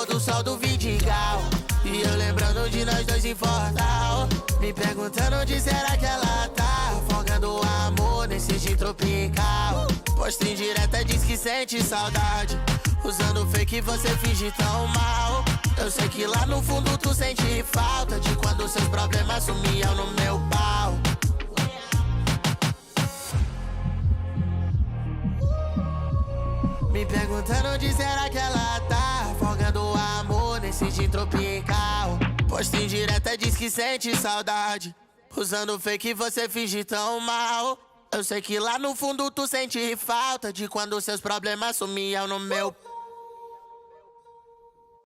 do sol do Vidigal. E eu lembrando de nós dois em Fortal. Me perguntando onde será que ela tá. Folgando o amor nesse gin tropical. Posta em direta diz que sente saudade. Usando fake você finge tão mal. Eu sei que lá no fundo tu sente falta de quando seus problemas sumiam no meu pau. Me perguntando onde será que ela tá. Folgando o amor nesse gin tropical. Posta em direta diz que sente saudade. Usando fake você finge tão mal. Eu sei que lá no fundo tu sente falta de quando seus problemas sumiam no meu pau.